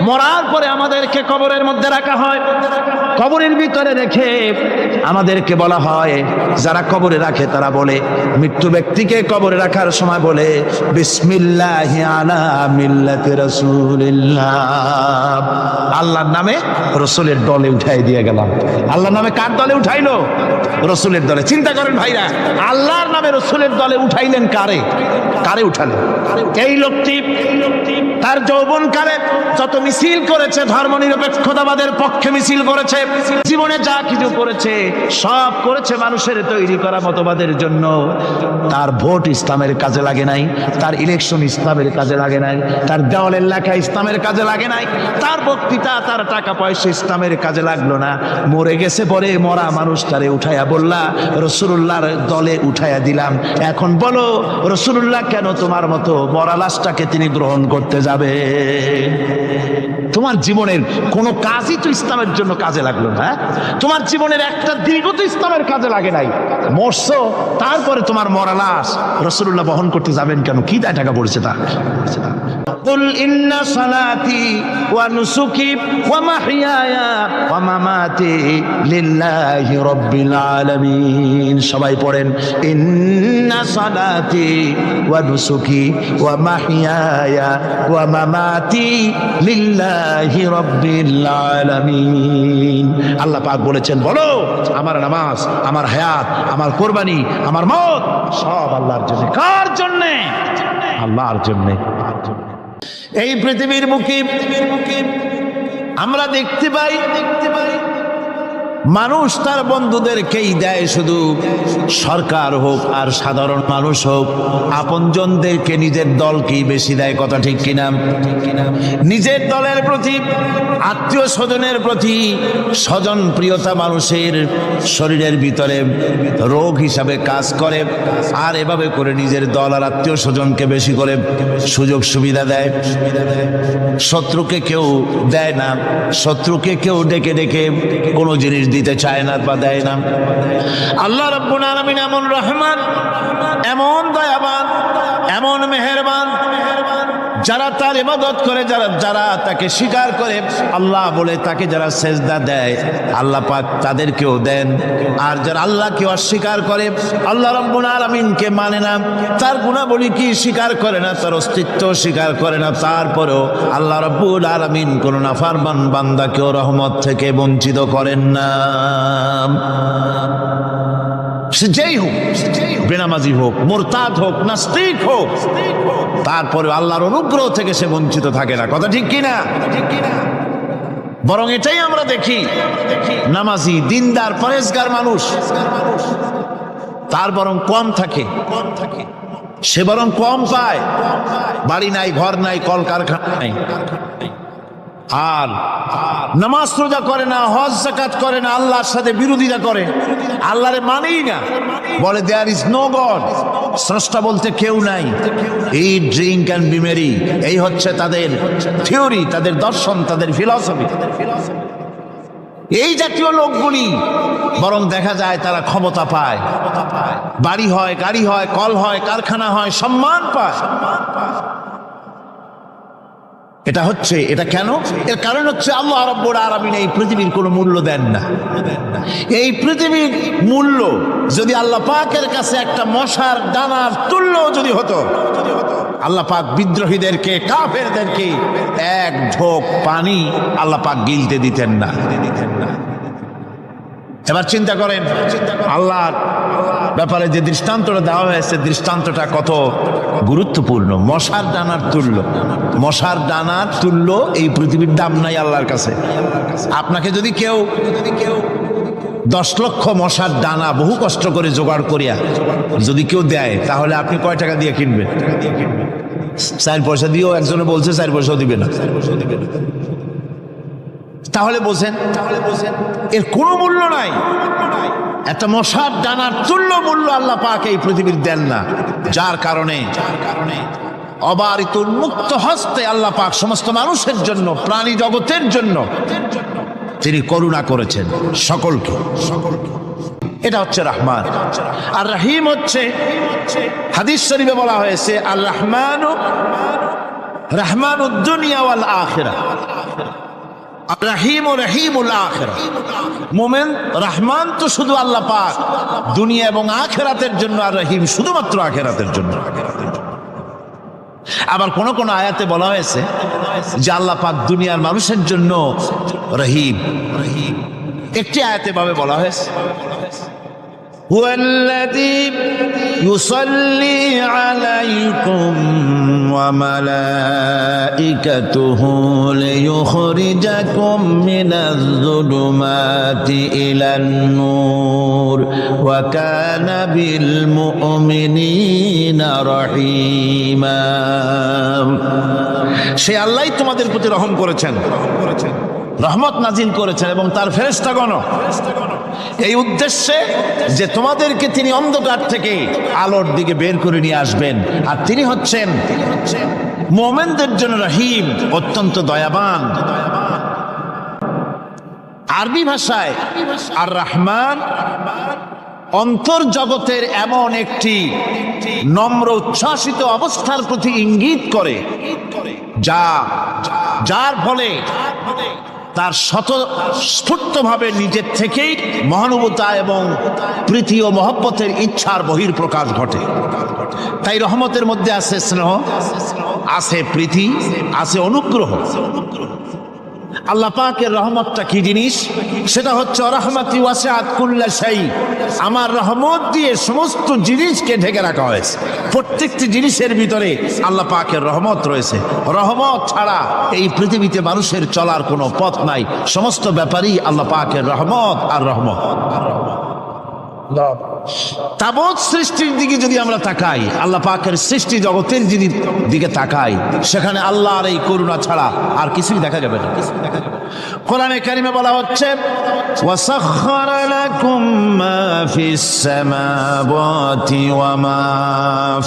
মরার পরে আমাদেরকে কবরের মধ্যে রাখা হয়, কবরের ভিতরে রেখে আমাদেরকে বলা হয়, যারা কবরে রাখে তারা বলে, মৃত্যু ব্যক্তিকে কবরে রাখার সময় বলে বিসমিল্লাহি আলা মিল্লাতি রাসূলিল্লাহ, আল্লাহর নামে রসুলের দলে উঠাই দিয়ে গেলাম। আল্লাহর নামে কার দলে উঠাইলো? রসুলের দলে। চিন্তা করেন ভাইরা, আল্লাহর নামে রসুলের দলে উঠাইলেন কারে? কারে উঠালেন? এই লোকটি তার যৌবনকালে যত মিছিল করেছে, ধর্মনিরপেক্ষতাবাদের পক্ষে মিছিল করেছে, জীবনে যা কিছু করেছে সব করেছে মানুষের তৈরি করা মতবাদের জন্য। তার ভোট ইসলামের কাজে লাগে নাই, তার ইলেকশন ইসলামের কাজে লাগে নাই, তার দেওয়ালের লেখা ইসলামের কাজে লাগে নাই, তার বক্তৃতা, তার টাকা পয়সা ইসলামের কাজে লাগলো না। মরে গেছে, পরে মরা মানুষটারে উঠাইয়া বললা রসুলুল্লাহর দলে উঠাইয়া দিলাম। এখন বলো রসুলুল্লাহ কেন তোমার মতো মরা লাশটাকে তিনি গ্রহণ করতে যাবে? তোমার জীবনের কোন কাজই তো ইসলামের জন্য কাজে লাগলো না। তোমার জীবনের একটা দীর্ঘ তো ইসলামের কাজে লাগে নাই। মরছো, তারপরে তোমার মরা লাশ রাসূলুল্লাহ বহন করতে যাবেন কেন? কি দায় টাকা পড়েছে তা? কুল ইন্না সালাতি ওয়া নুসুকি ওয়া মাহইয়ায়া ওয়া মামাতি লিল্লাহি রাব্বিল আলামিন। সবাই পড়েন, ইন্না সালাতি ওয়া নুসুকি ওয়া মাহইয়ায়া ওয়া মামাতি লিল্লাহি রাব্বিল আলামিন। আল্লাহ পাক বলেছেন, বলো আমার নামাজ, আমার হায়াত, আমার কুরবানি, আমার মওত সব আল্লাহর জন্য। কার জন্য? আল্লাহর জন্য। এই পৃথিবীর মুখে আমরা দেখতে পাই মানুষ তার বন্ধুদেরকেই দেয়, শুধু সরকার হোক আর সাধারণ মানুষ হোক, আপনজনদেরকে নিজের দলকেই বেশি দেয়। কথা ঠিক কিনা? নিজের দলের প্রতি, আত্মীয় স্বজনের প্রতি স্বজন প্রিয়তা মানুষের শরীরের ভিতরে রোগ হিসাবে কাজ করে, আর এভাবে করে নিজের দল আর আত্মীয় স্বজনকে বেশি করে সুযোগ সুবিধা দেয়। শত্রুকে কেউ দেয় না, শত্রুকে কেউ ডেকে ডেকে কোনো জিনিস দিতে চায় না বা দেয় না। আল্লাহ রাব্বুল আলামিন এমন রহমান, এমন দয়াবান, এমন মেহেরবান, যারা তার ইবাদত করে, যারা তাকে স্বীকার করে, আল্লাহ বলে তাকে যারা সেজদা দেয়, আল্লাহ পাক তাদেরকেও দেন। আর যারা আল্লাহকে অস্বীকার করে, আল্লাহ রাব্বুল আলামিনকে মানে না, তার গুণাবলী কি স্বীকার করে না, তার অস্তিত্ব স্বীকার করে না, তারপরেও আল্লাহ রাব্বুল আলামিন কোন নাফরমান বান্দাকেও রহমত থেকে বঞ্চিত করেন না। সে যেই হোক, বেনামাজি হোক, মুরতাদ হোক, নাস্তিক হোক, তারপরে আল্লাহর অনুগ্রহ থেকে সে বঞ্চিত থাকে না। কথা ঠিক কিনা? বরং এটাই আমরা দেখি, নামাজি, দিনদার, পরেজগার মানুষ তার বরং কম থাকে, সে বরং কম পায়। বাড়ি নাই, ঘর নাই, কলকারখানা নাই, আর নামাজ রোজা করে না, হজ যাকাত করে না, আল্লাহর সাথে বিরোধিতা করে, আল্লাহরে মানেই না, বলে দেয়ার ইজ নো গড, স্রষ্টা বলতে কেউ নাই। ইট, ড্রিঙ্ক অ্যান্ড বি মেরি, এই হচ্ছে তাদের থিওরি, তাদের দর্শন, তাদের ফিলসফি। এই জাতীয় লোকগুলি বরং দেখা যায় তারা ক্ষমতা পায়, বাড়ি হয়, গাড়ি হয়, কল হয়, কারখানা হয়, সম্মান পায়। এটা কেন? এর কারণ হচ্ছে আল্লাহ রাব্বুল আলামিন এই পৃথিবীর কোনো মূল্য দেন না। এই পৃথিবীর মূল্য যদি আল্লাহ পাকের কাছে একটা মশার দানার তুল্য যদি হতো, আল্লাহ পাক বিদ্রোহীদেরকে, কাফেরদেরকে এক ঢোক পানি আল্লাহ পাক গিলতে দিতেন না। এবার চিন্তা করেন, আল্লাহর ব্যাপারে যে দৃষ্টান্তটা দেওয়া হয়েছে, দৃষ্টান্তটা কত গুরুত্বপূর্ণ। মশার দানার তুল্য, মশার দানার তুল্য এই পৃথিবীর দাম নাই আল্লাহর কাছে। আপনাকে যদি কেউ 10 লক্ষ মশার দানা বহু কষ্ট করে জোগাড় করিয়া যদি কেউ দেয়, তাহলে আপনি কয় টাকা দিয়ে কিনবেন? 4 পয়সা দিয়েও একজনে বলছে 4 পয়সাও দিবে না। তাহলে বোঝেন এর কোনো মূল্য নাই। একটা মশার দানার তুল্য মূল্য আল্লাহ পাক এই পৃথিবীর দেন না, যার কারণে অবারিত উন্মুক্ত হস্তে আল্লাহ পাক সমস্ত মানুষের জন্য, প্রাণী জগতের জন্য তিনি করুণা করেছেন সকলকে। এটা হচ্ছে রহমান। আর রহিম হচ্ছে, হাদিস শরীফে বলা হয়েছে, আল রহমানু রহমানুদ দুনিয়া ওয়াল আখিরা, রহিম ও রহিমুল আখিরা। মোমেন রহমান তো শুধু আল্লাহ পাক দুনিয়া এবং আখিরাতের জন্য, আর রহিম শুধুমাত্র আখিরাতের জন্য। আবার কোন কোন আয়াতে বলা হয়েছে যে আল্লাহ পাক দুনিয়ার মানুষের জন্য রহিম। একটি আয়াতে ভাবে বলা হয়েছে হুয়াল্লাযী ইউসাল্লি আলাইকুম ওয়া মালাইকাতুহু লিয়ুখরিজাকুম মিনাজ যুলুমাতি ইলান নূর ওয়া কানা বিল মুমিনিনা রহিমা। সে আল্লাহই তোমাদের প্রতি রহম করেছেন, রহমত নাজিল করেছেন এবং তার ফেরেশতাগণ এই উদ্দেশ্যে যে তোমাদেরকে তিনি অন্ধকার থেকে আলোর দিকে বের করে নিয়ে আসবেন। আর তিনি হচ্ছেন মুমিনদের জন্য রহিম, অত্যন্ত দয়াবান। আরবি ভাষায় আর রহমান অন্তর্জগতের এমন একটি নম্র উচ্ছ্বাসিত অবস্থার প্রতি ইঙ্গিত করে যার ফলে তার স্বতঃস্ফূর্তভাবে নিজের থেকেই মহানুভবতা এবং প্রীতি ও মহব্বতের ইচ্ছার বহির্প্রকাশ ঘটে। তাই রহমতের মধ্যে আছে স্নেহ, আছে প্রীতি, আছে অনুগ্রহ। আল্লাহ পাকের রহমতটা কি জিনিস? সেটা হচ্ছে রহমতি ওয়াসিআত কুল্লা শাই। আমার রহমত দিয়ে সমস্ত জিনিসকে ঢেকে রাখা হয়েছে। প্রত্যেকটি জিনিসের ভিতরে আল্লাহ পাকের রহমত রয়েছে। রহমত ছাড়া এই পৃথিবীতে মানুষের চলার কোনো পথ নাই। সমস্ত ব্যাপারই আল্লাহ পাকের রহমত আর রহমত। তাবৎ সৃষ্টির দিকে যদি আমরা তাকাই, আল্লাহ পাকের সৃষ্টি জগতের দিকে তাকাই, সেখানে আল্লাহর এই করুণা ছাড়া আর কিছুই দেখা যাবে না। কোরআনে কারিমে বলা হচ্ছে ওয়াসাখখারা লাকুম মা ফিস সামাওয়াতি ওয়া মা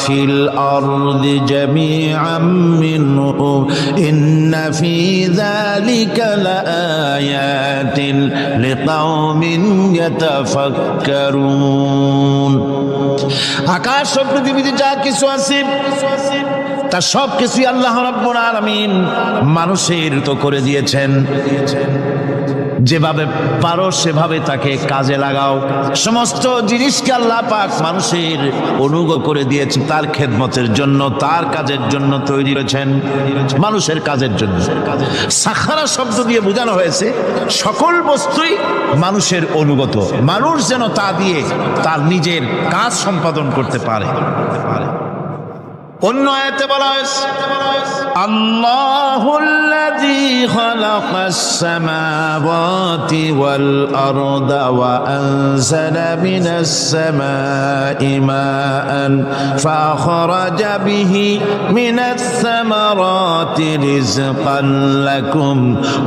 ফিল আরদি জামিআম মিনহু ইন্না ফি যালিকা লাআয়াতিন লিকাওমিন ইয়াতাফাক্কারুন। আকাশ ও পৃথিবীতে যা কিছু আছে তা সব কিছুই আল্লাহ রাব্বুল আলামিন মানুষের তো করে দিয়েছেন। যেভাবে পারো সেভাবে তাকে কাজে লাগাও। সমস্ত জিনিসকে আল্লাহ পাক মানুষের অনুগ্রহ করে দিয়েছে, তার খেদমতের জন্য, তার কাজের জন্য তৈরি করেছেন, মানুষের কাজের জন্য। সাখারা শব্দ দিয়ে বোঝানো হয়েছে সকল বস্তুই মানুষের অনুগত, মানুষ যেন তা দিয়ে তার নিজের কাজ সম্পাদন করতে পারে। অন্য আয়াতে বলা হয়েছে আল্লাহুল্লাযী খালাকাস সামাওয়াতি ওয়াল আরদা ওয়া আনজালা মিনাস সামাই মাআন ফাখরাজা বিহি মিনাস সামারাতি রিজকান লাকুম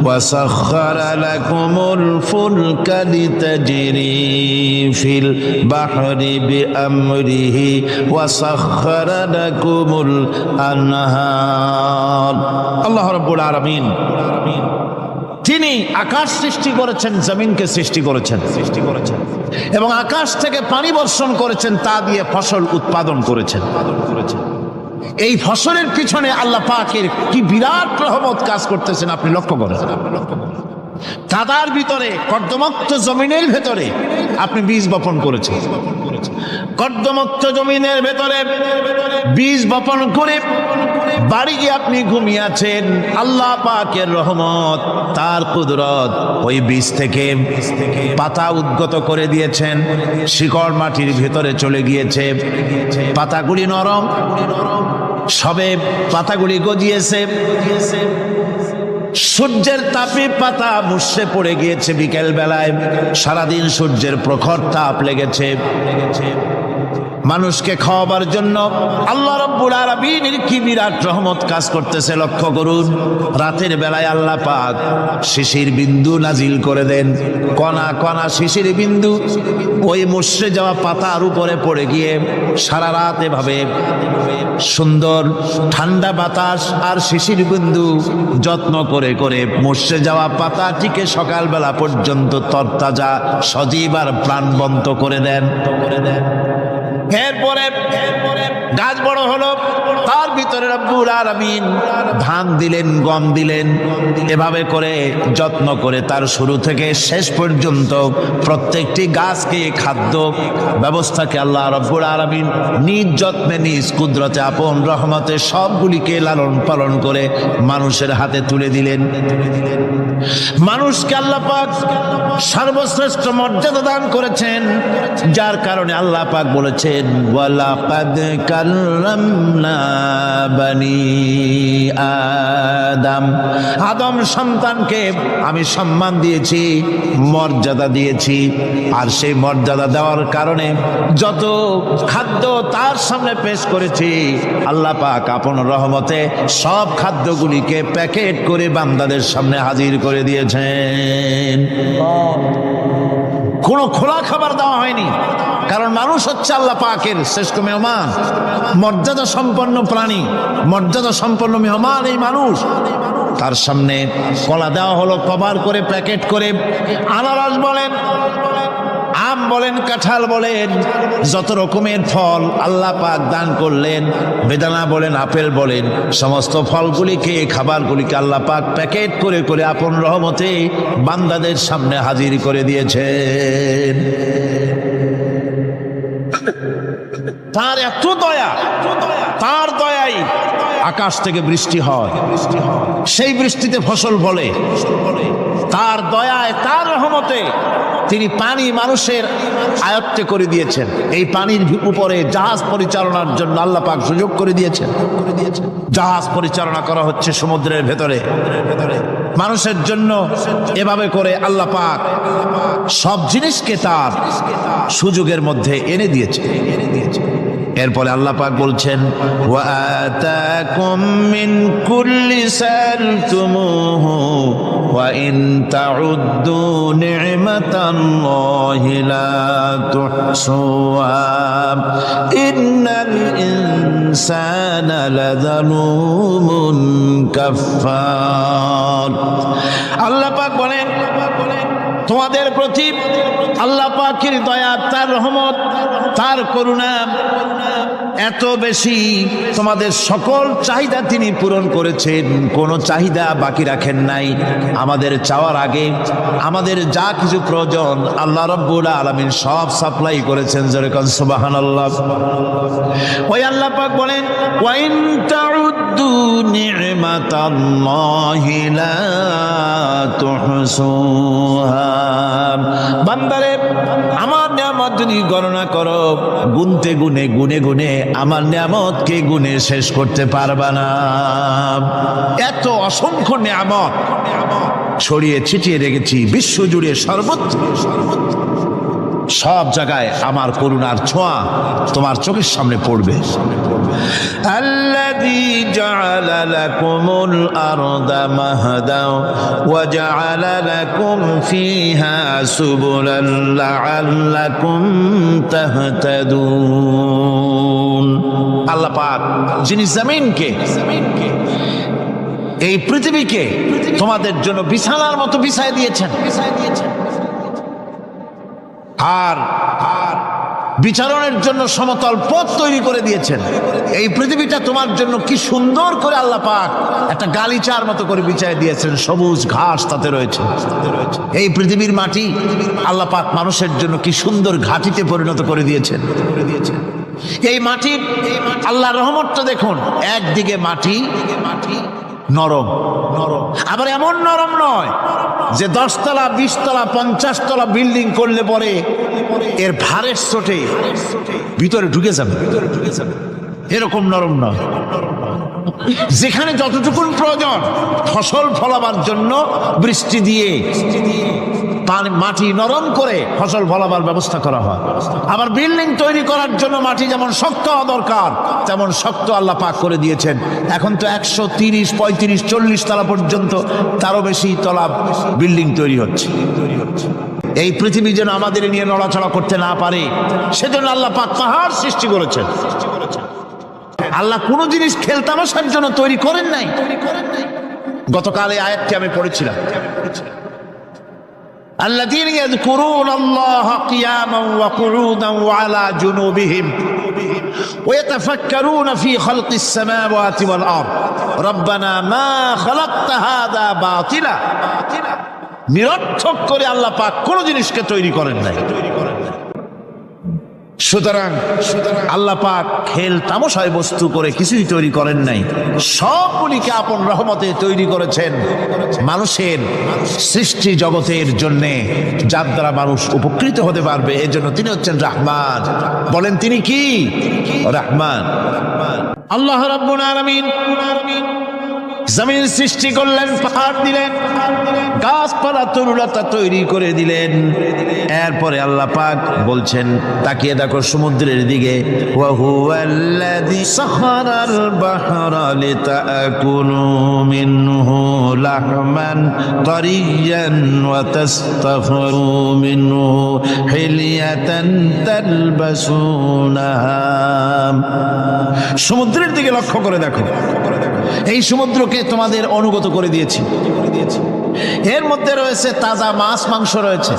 ওয়া সাখখারা লাকুমুল ফুলকা লিতাজরি ফিল বাহরি বিআমরিহি ওয়া সাখখারা লাকুম আল্লাহ রাব্বুল আলামিন তিনি আকাশ সৃষ্টি করেছেন, জমিনকে সৃষ্টি করেছেন এবং আকাশ থেকে পানি বর্ষণ করেছেন, তা দিয়ে ফসল উৎপাদন করেছেন। এই ফসলের পিছনে আল্লাহ পাকের কি বিরাট রহমত কাজ করতেছেন আপনি লক্ষ্য করেন। কাদার ভিতরে, কর্দমাক্ত জমিনের ভেতরে আপনি বীজ বপন করেছেন। কর্দমাক্ত জমিনের ভেতরে বীজ বপন করে বাড়ি গিয়ে আপনি ঘুমিয়ে আছেন। আল্লাহ পাকের রহমত, তার কুদরত ওই বীজ থেকে পাতা উদ্গত করে দিয়েছেন। শিকড় মাটির ভেতরে চলে গিয়েছে, পাতাগুলি নরম, সবে পাতাগুলি গজিয়েছে। সূর্যের তাপে পাতা মুষড়ে পড়ে গিয়েছে বিকেল বেলায়, সারাদিন সূর্যের প্রখর তাপ লেগেছে। মানুষকে খাওয়াবার জন্য আল্লাহ রাব্বুল আলামিনের কি বিরাট রহমত কাজ করতেছে লক্ষ্য করুন। রাতের বেলায় আল্লাহ পাক শিশির বিন্দু নাজিল করে দেন, কণা কণা শিশির বিন্দু ওই মুষড়ে যাওয়া পাতার উপরে পড়ে গিয়ে সারা রাত এভাবে সুন্দর ঠান্ডা বাতাস আর শিশির বিন্দু যত্ন করে করে মুষড়ে যাওয়া পাতাটিকে সকালবেলা পর্যন্ত তরতাজা, সজীব আর প্রাণবন্ত করে দেন। এরপরে গাছ বড় হলো, তার ভিতরে রব্বুল আলামিন ধান দিলেন, গম দিলেন। এভাবে করে যত্ন করে তার শুরু থেকে শেষ পর্যন্ত প্রত্যেকটি গাছকে খাদ্য ব্যবস্থাকে আল্লাহ রব্বুল আলামিন নিজ যত্নে, নিজ কুদরতে, আপন রহমতে সবগুলিকে লালন পালন করে মানুষের হাতে তুলে দিলেন। মানুষকে আল্লাহ পাক সর্বশ্রেষ্ঠ মর্যাদা দান করেছেন, যার কারণে আল্লাহ পাক বলেছেন ওয়ালাকাদ কাররামনা বানি আদম, আদম সন্তানকে আমি সম্মান দিয়েছি, মর্যাদা দিয়েছি। আর সেই মর্যাদা দেওয়ার কারণে যত খাদ্য তার সামনে পেশ করেছি, আল্লাহ পাক আপন রহমতে সব খাদ্যগুলিকে প্যাকেট করে বান্দাদের সামনে হাজির করে দিয়েছেন। কোনো খোলা খাবার দেওয়া হয়নি, কারণ মানুষ হচ্ছে আল্লাহ পাকের শ্রেষ্ঠ মেহমান, মর্যাদা সম্পন্ন প্রাণী, মর্যাদা সম্পন্ন মেহমান এই মানুষ। তার সামনে কলা দেওয়া হলো কভার করে, প্যাকেট করে। আনারস বলেন, আম বলেন, কাঁঠাল বলেন, যত রকমের ফল আল্লাহ পাক দান করলেন, বেদানা বলেন, আপেল বলেন, সমস্ত ফলগুলিকে, খাবারগুলিকে আল্লাহ পাক প্যাকেট করে করে আপন রহমতে বান্দাদের সামনে হাজির করে দিয়েছেন। তার এত দয়া, তার দয়াই আকাশ থেকে বৃষ্টি হয়, সেই বৃষ্টিতে ফসল ফলে। তার দয়ায়, তার রহমতে তিনি পানি মানুষের আয়ত্তে করে দিয়েছেন। এই পানির উপরে জাহাজ পরিচালনার জন্য আল্লাহ পাক সুযোগ করে দিয়েছেন। জাহাজ পরিচালনা করা হচ্ছে সমুদ্রের ভেতরে মানুষের জন্য। এভাবে করে আল্লাহ পাক সব জিনিসকে তার সুযোগের মধ্যে এনে দিয়েছে। এরপরে আল্লাহ পাক বলছেন ওয়া আতাকুম মিন কুল্লি সালতুমুহু ওয়া ইন তাউদ্দু নি'মাতাল্লাহি লা তুহসুহা ইন্নাল ইনসানা লাযালুমুন কাফফার। আল্লাহ পাক বলেন তোমাদের প্রতি আল্লাহ পাকের দয়া, তার রহমত, তার করুণা এত বেশি, তোমাদের সকল চাহিদা তিনি পূরণ করেছেন, কোনো চাহিদা বাকি রাখেন নাই। আমাদের চাওয়ার আগে আমাদের যা কিছু প্রয়োজন আল্লাহ রাব্বুল আলামিন সব সাপ্লাই করেছেন। যেরকম সুবহানাল্লাহ। ওই আল্লাহ পাক বলেন ওয়া ইন তাউদ্দু নি'মাতাল্লাহি লা তুহসুহা। বান্দারে, আমার নিয়ামত যদি গণনা করো, গুনতে গুনে গুনে গুনে আমার নিয়ামতকে গুনে শেষ করতে পারবা না। এত অসংখ্য নিয়ামত ছড়িয়ে ছিটিয়ে রেখেছি বিশ্ব জুড়ে, সর্বত্র সব জায়গায় আমার করুণার ছোঁয়া তোমার চোখের সামনে পড়বে। আল্লাযী জাআলা লাকুমুল আরদা মাহদা ওয়া জাআলা লাকুম ফীহা সুবুলান লাআল্লাকুম তাহতাদুন। আল্লাহ পাক যিনি জমিনকে, এই পৃথিবীকে তোমাদের জন্য বিছানার মতো বিছায় দিয়েছেন, আর বিচারণের জন্য সমতল পথ তৈরি করে দিয়েছেন। এই পৃথিবীটা তোমার জন্য কি সুন্দর করে আল্লাহ পাক একটা গালিচার মতো করে বিছায় দিয়েছেন, সবুজ ঘাস তাতে রয়েছে। এই পৃথিবীর মাটি আল্লাহ পাক মানুষের জন্য কি সুন্দর ঘাটিতে পরিণত করে দিয়েছেন। এই মাটি আল্লাহর রহমতটা দেখুন, একদিকে মাটি নরম, আবার এমন নরম নয় যে 10 তলা 20 তলা 50 তলা বিল্ডিং করলে পরে এর ভারের চোটে ভিতরে ঢুকে যাবে, এরকম নরম নয়। যেখানে যতটুকুন প্রয়োজন ফসল ফলাবার জন্য বৃষ্টি দিয়ে মাটি নরম করে ফসল ফলাবার ব্যবস্থা করা হয়। আবার বিল্ডিং তৈরি করার জন্য মাটি যেমন শক্ত হওয়া দরকার তেমন শক্ত আল্লাহ পাক করে দিয়েছেন। এখন তো 130, 35, 40 তলা পর্যন্ত, তারও বেশি তলা বিল্ডিং তৈরি হচ্ছে। এই পৃথিবী যেন আমাদের নিয়ে নড়াচড়া করতে না পারে সেজন্য আল্লাহ পাক পাহাড় সৃষ্টি করেছেন। আল্লাহ কোনো জিনিস খেলতামাশার জন্য তৈরি করেন নাই। গতকাল এই আয়াতটি আমি পড়েছিলাম, الذين يذكرون الله قياما وقعودا وعلى جنوبهم ويتفكرون في خلق السماوات والأرض ربنا ما خلقت هذا باطلا নিরর্থক করে আল্লাহ পাক কোন জিনিসকে তৈরি করেন নাই। সুতরাং আল্লাহ পাক খেল তামাশায় বস্তু করে কিছুই তৈরি করেন নাই, সবগুলিকে আপন রহমতে তৈরি করেছেন মানুষের সৃষ্টি জগতের জন্য, যার দ্বারা মানুষ উপকৃত হতে পারবে। এই জন্য তিনি হচ্ছেন রহমান। বলেন তিনি কি? রহমান। আল্লাহ রাব্বুল আলামিন জমিন সৃষ্টি করলেন, পাহাড় দিলেন, গাছপালা তরুলতা তৈরি করে দিলেন। এরপরে আল্লাহ পাক বলছেন, তাকিয়ে দেখো সমুদ্রের দিকে, ওয়া হুয়াল্লাযী সাখারাল বাহরা লিতাকুলু মিনহু লাহমান তারিয়ান ওয়া তাস্তাখরু মিনহু হিলিয়াতান তালবাসুনাহা। সমুদ্রের দিকে লক্ষ্য করে দেখো, এই সমুদ্রকে তোমাদের অনুগত করে দিয়েছি। এর মধ্যে রয়েছে তাজা মাছ মাংস রয়েছে,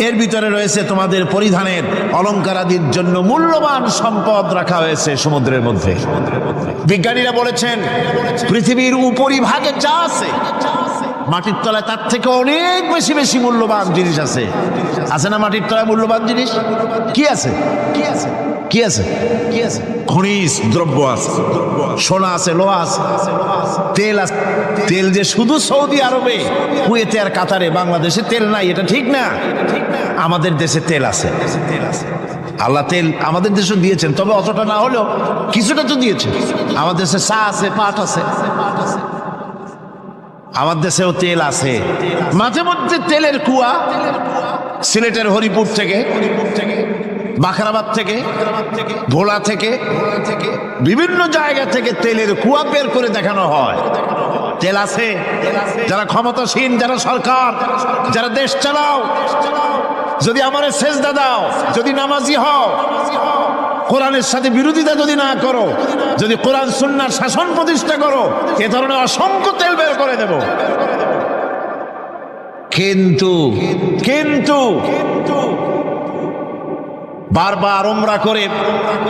এর ভিতরে রয়েছে তোমাদের পরিধানের অলংকারাদির জন্য মূল্যবান সম্পদ রাখা হয়েছে সমুদ্রের মধ্যে। বিজ্ঞানীরা বলেছেন পৃথিবীর উপরিভাগে যা আছে মাটির তলায় তার থেকে অনেক বেশি বেশি মূল্যবান জিনিস আছে। আছে না মাটির তলায় মূল্যবান জিনিস? কি আছে? কি আছে? কি আছে? কি আছে? খনিজ দ্রব্য আছে, সোনা আছে, লোহা আছে, তেল আছে। তেল যে শুধু সৌদি আরবে, কুয়েতে আর কাতারে, বাংলাদেশে তেল নাই, এটা ঠিক না। আমাদের দেশে তেল আছে। আল্লাহ তেল আমাদের দেশে দিয়েছেন, তবে অতটা না হলেও কিছুটা তো দিয়েছেন। আমাদের দেশে চা আছে, পাট আছে, আমার দেশেও তেল আছে। মাঝে মধ্যে তেলের কুয়া সিলেটের হরিপুর থেকে, বাখরাবাদ থেকে, ভোলা থেকে, বিভিন্ন জায়গা থেকে তেলের কুয়া বের করে দেখানো হয়। তেল আছে। যারা ক্ষমতাসীন, যারা সরকার, যারা দেশ চালাও, যদি আমারে সেজদা দাও, যদি নামাজি হও, কোরআনের সাথে বিরোধিতা যদি না করো, যদি কোরআন সুন্নাহর শাসন প্রতিষ্ঠা করো, এ ধরনের অসংখ্য তেল বের করে দেব। কিন্তু কিন্তু বারবার উমরা করে,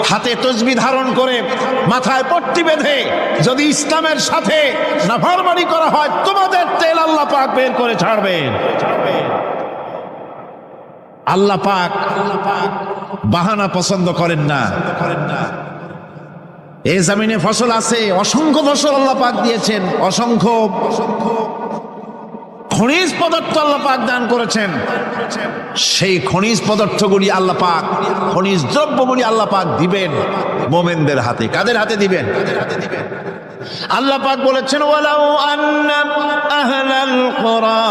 হাতে তসবিহ ধারণ করে, মাথায় পট্টি বেঁধে যদি ইসলামের সাথে নাফরমানি করা হয়, তোমাদের তেল আল্লাহ পাক বের করে ছাড়বেন। আল্লাহ পাক বাহানা পছন্দ করেন না। এই জমিনে ফসল আছে, অসংখ্য ফসল আল্লাহ পাক দিয়েছেন, অসংখ্য খনিজ পদার্থ আল্লাহ পাক দান করেছেন। সেই খনিজ পদার্থগুলি আল্লাহ পাক, খনিজ দ্রব্যগুলি আল্লাহ পাক দিবেন মোমেনদের হাতে। কাদের হাতে দিবেন? আল্লাহ পাক বলেছেন, ওয়ালাউ আন্না আহলাল কুরা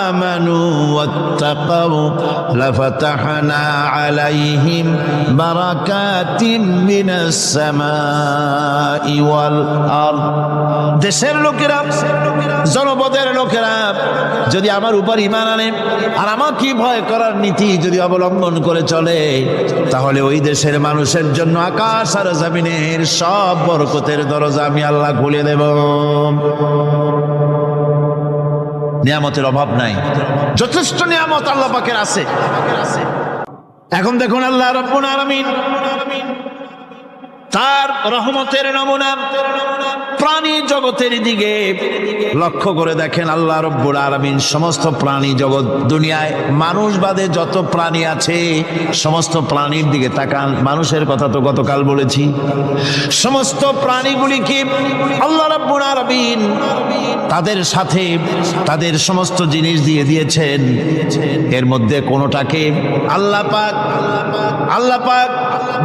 আমানু ওয়াত্তাকাউ লাফাতাহনা আলাইহিম বারাকাতিম মিনাস সামাই ওয়াল আরদ। দেশের লোকেরা, জনপদের লোকেরা যদি আমার উপর ঈমান আনে আর আমাকে ভয় করার নীতি যদি অবলম্বন করে চলে, তাহলে ওই দেশের মানুষের জন্য আকাশ আর জমিনের সব বরকতের দরজা আমি আল্লাহ খুলে দেব। নিয়ামতের অভাব নাই, যথেষ্ট নিয়ামত আল্লাহ পাকের আছে। এখন দেখুন আল্লাহ রাব্বুল আলামিন তার রহমতের নমুনা প্রাণী জগতের দিকে লক্ষ্য করে দেখেন। আল্লাহ রাব্বুল আলামিন সমস্ত প্রাণী জগৎ, দুনিয়ায় মানুষ বাদে যত প্রাণী আছে সমস্ত প্রাণীর দিকে তাকান। মানুষের কথা তো গতকাল বলেছি। সমস্ত প্রাণীগুলিকে আল্লাহ রাব্বুল আলামিন তাদের সাথে তাদের সমস্ত জিনিস দিয়ে দিয়েছেন। এর মধ্যে কোনোটাকে আল্লাহ পাক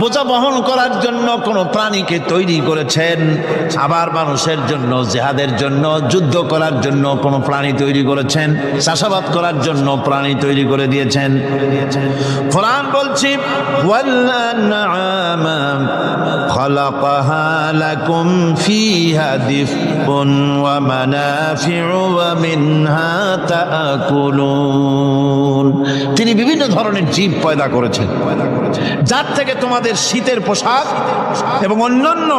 বোঝা বহন করার জন্য কোনো প্রাণীকে তৈরি করেছেন, আবার মানুষের জন্য, জিহাদের জন্য, যুদ্ধ করার জন্য কোনো প্রাণী তৈরি করেছেন, চাষাবাদ করার জন্য প্রাণী তৈরি করে দিয়েছেন। কোরআন বলছে, ওয়াল আনআমা খালাকাহা লাকুম ফিহা দিফউন ওয়া মানাফিউ ওয়া মিনহা তাআকুলুন। তিনি বিভিন্ন ধরনের জীব পয়দা করেছেন, যার থেকে তোমাদের শীতের পোশাক এবং অন্যান্য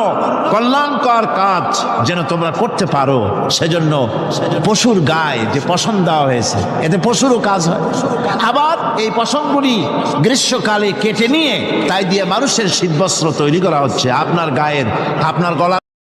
কল্যাণকর কাজ যেন তোমরা করতে পারো, সেজন্য পশুর গায়ে যে পশম দেওয়া হয়েছে এতে পশুরও কাজ হয়। আবার এই পশমগুলি গ্রীষ্মকালে কেটে নিয়ে তাই দিয়ে মানুষের শীতবস্ত্র তৈরি করা হচ্ছে। আপনার গায়ের, আপনার গলা